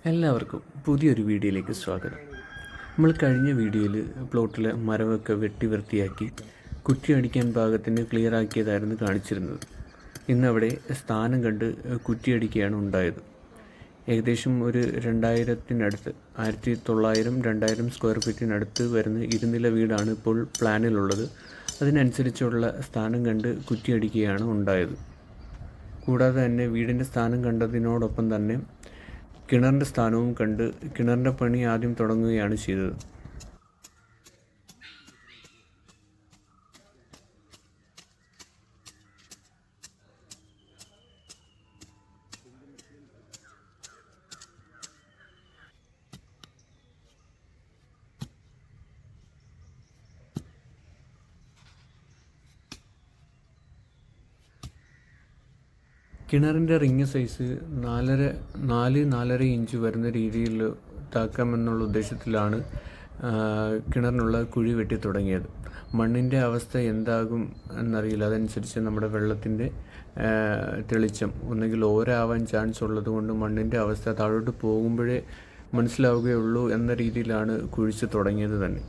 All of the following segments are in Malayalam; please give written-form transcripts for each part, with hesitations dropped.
എല്ലാവർക്കും പുതിയൊരു വീഡിയോയിലേക്ക് സ്വാഗതം. നമ്മൾ കഴിഞ്ഞ വീഡിയോയിൽ പ്ലോട്ടിലെ മരമൊക്കെ വെട്ടി വൃത്തിയാക്കി കുറ്റിയടിക്കാൻ പാകത്തിന് ക്ലിയറാക്കിയതായിരുന്നു കാണിച്ചിരുന്നത്. ഇന്നവിടെ സ്ഥാനം കണ്ട് കുറ്റിയടിക്കുകയാണ് ഉണ്ടായത്. ഏകദേശം ഒരു 2000-ത്തിനടുത്ത് 1900-2000 സ്ക്വയർ ഫീറ്റിനടുത്ത് വരുന്ന ഇരുനില വീടാണ് ഇപ്പോൾ പ്ലാനിലുള്ളത്. അതിനനുസരിച്ചുള്ള സ്ഥാനം കണ്ട് കുറ്റിയടിക്കുകയാണ് ഉണ്ടായത്. കൂടാതെ തന്നെ വീടിൻ്റെ സ്ഥാനം കണ്ടതിനോടൊപ്പം തന്നെ കിണറിൻ്റെ സ്ഥാനവും കണ്ട് കിണറിൻ്റെ പണി ആദ്യം തുടങ്ങുകയാണ് ചെയ്തത്. കിണറിൻ്റെ റിങ് സൈസ് 4-4.5 ഇഞ്ച് വരുന്ന രീതിയിൽ താക്കാമെന്നുള്ള ഉദ്ദേശത്തിലാണ് കിണറിനുള്ള കുഴി വെട്ടി തുടങ്ങിയത്. മണ്ണിൻ്റെ അവസ്ഥ എന്താകും എന്നറിയില്ല. അതനുസരിച്ച് നമ്മുടെ വെള്ളത്തിൻ്റെ തെളിച്ചം ഒന്നുകിൽ ഓരാവാൻ ചാൻസ് ഉള്ളത് കൊണ്ട് മണ്ണിൻ്റെ അവസ്ഥ താഴോട്ട് പോകുമ്പോഴേ മനസ്സിലാവുകയുള്ളൂ എന്ന രീതിയിലാണ് കുഴിച്ച് തുടങ്ങിയത് തന്നെ.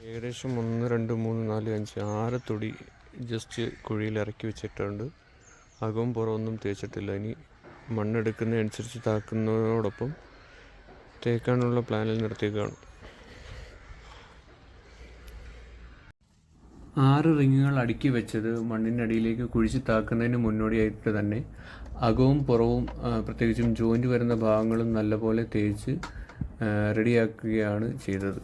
ഏകദേശം 1, 2, 3, 4, 5, 6 തൊടി ജസ്റ്റ് കുഴിയിൽ ഇറക്കി വെച്ചിട്ടുണ്ട്. അകവും പുറമൊന്നും തേച്ചിട്ടില്ല. ഇനി മണ്ണെടുക്കുന്നതനുസരിച്ച് താക്കുന്നതോടൊപ്പം തേക്കാനുള്ള പ്ലാനിൽ നിർത്തിയേക്കാണ്. 6 റിങ്ങുകൾ അടുക്കി വെച്ചത് മണ്ണിനടിയിലേക്ക് കുഴിച്ച് താക്കുന്നതിന് മുന്നോടിയായിട്ട് തന്നെ അകവും പുറവും പ്രത്യേകിച്ചും ജോയിൻ്റ് വരുന്ന ഭാഗങ്ങളും നല്ലപോലെ തേച്ച് റെഡിയാക്കുകയാണ് ചെയ്തത്.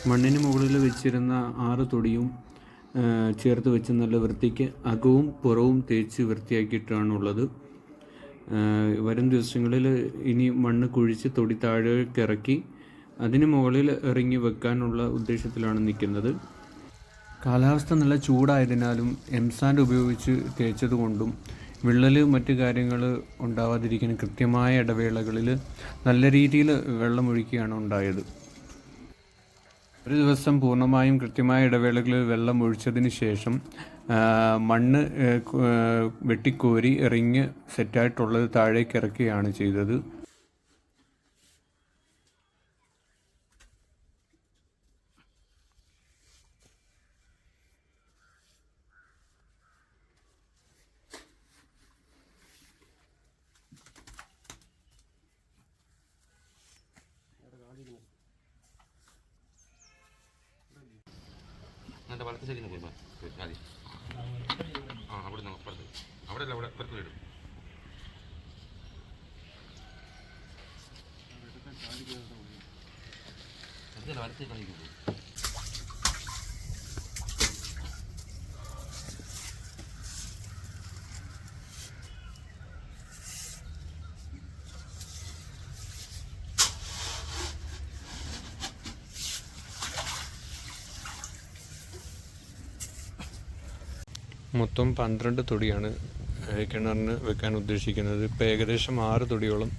മണ്ണിന് മുകളിൽ വെച്ചിരുന്ന 6 തൊടിയും ചേർത്ത് വെച്ച് നല്ല വൃത്തിക്ക് അകവും പുറവും തേച്ച് വൃത്തിയാക്കിയിട്ടാണുള്ളത്. വരും ദിവസങ്ങളിൽ ഇനി മണ്ണ് കുഴിച്ച് തൊടി താഴേക്ക് ഇറക്കി അതിന് മുകളിൽ ഇറങ്ങി വെക്കാനുള്ള ഉദ്ദേശത്തിലാണ് നിൽക്കുന്നത്. കാലാവസ്ഥ നല്ല ചൂടായതിനാലും എംസാൻഡ് ഉപയോഗിച്ച് തേച്ചതുകൊണ്ടും വിള്ളൽ മറ്റ് കാര്യങ്ങൾ ഉണ്ടാവാതിരിക്കാൻ കൃത്യമായ ഇടവേളകളിൽ നല്ല രീതിയിൽ വെള്ളമൊഴിക്കുകയാണ് ഉണ്ടായത്. ഒരു ദിവസം പൂർണ്ണമായും കൃത്യമായ ഇടവേളകളിൽ വെള്ളം ഒഴിച്ചതിന് ശേഷം മണ്ണ് വെട്ടിക്കോരി റിങ് സെറ്റായിട്ടുള്ളത് താഴേക്ക് ഇറക്കുകയാണ് ചെയ്തത്. എൻ്റെ വലത്ത് ശരിയെന്ന് പോയി ആദ്യം അവിടെ നിന്ന് പുറത്ത് അവിടെ അല്ല അവിടെ പുറത്ത് വീടും അതല്ല വലത്തേക്ക് കളിക്കുന്നു മൊത്തം 12 തൊടിയാണ് കിണറിന് വെക്കാൻ ഉദ്ദേശിക്കുന്നത്. ഇപ്പോൾ ഏകദേശം 6 തൊടിയോളം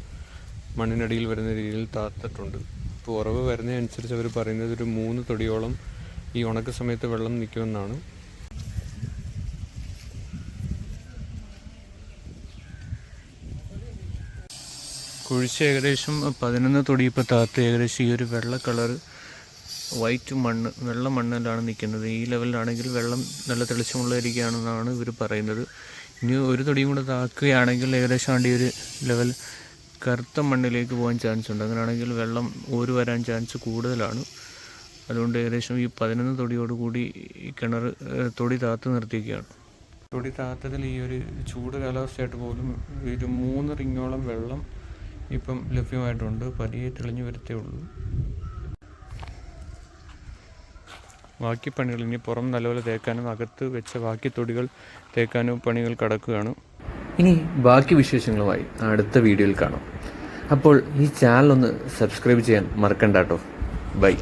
മണ്ണിനടിയിൽ വരുന്ന രീതിയിൽ താത്തിട്ടുണ്ട്. ഇപ്പോൾ ഉറവ് വരുന്നതനുസരിച്ച് അവർ പറയുന്നത് ഒരു 3 തൊടിയോളം ഈ ഉണക്ക സമയത്ത് വെള്ളം നിൽക്കുമെന്നാണ്. കുഴിച്ച് ഏകദേശം 11 തൊടി ഇപ്പോൾ താത്ത് ഏകദേശം ഈ ഒരു വെള്ള കളർ വൈറ്റ് മണ്ണ് വെള്ള മണ്ണിലാണ് നിൽക്കുന്നത്. ഈ ലെവലിലാണെങ്കിൽ വെള്ളം നല്ല തെളിച്ചമുള്ളതായിരിക്കുകയാണെന്നാണ് ഇവർ പറയുന്നത്. ഇനി ഒരു തൊടിയും കൂടെ താക്കുകയാണെങ്കിൽ ഏകദേശം ഈ ഒരു ലെവൽ കറുത്ത മണ്ണിലേക്ക് പോകാൻ ചാൻസ് ഉണ്ട്. അങ്ങനെയാണെങ്കിൽ വെള്ളം ഊര് വരാൻ ചാൻസ് കൂടുതലാണ്. അതുകൊണ്ട് ഏകദേശം ഈ 11 തൊടിയോടുകൂടി ഈ കിണർ തൊടി താത്ത് നിർത്തിയിരിക്കുകയാണ്. തൊടി താത്തതിൽ ഈ ഒരു ചൂട് കാലാവസ്ഥയായിട്ട് പോലും ഒരു 3 റിങ്ങോളം വെള്ളം ഇപ്പം ലഭ്യമായിട്ടുണ്ട്. പതിയെ തെളിഞ്ഞു വരത്തേ ഉള്ളൂ. ബാക്കി പണികൾ ഇനി പുറം നല്ലപോലെ തേക്കാനും അകത്ത് വെച്ച ബാക്കി തൊടികൾ തേക്കാനും പണികൾ കടക്കുകയാണ്. ഇനി ബാക്കി വിശേഷങ്ങളുമായി അടുത്ത വീഡിയോയിൽ കാണാം. അപ്പോൾ ഈ ചാനൽ ഒന്ന് സബ്സ്ക്രൈബ് ചെയ്യാൻ മറക്കണ്ട കേട്ടോ. ബൈ.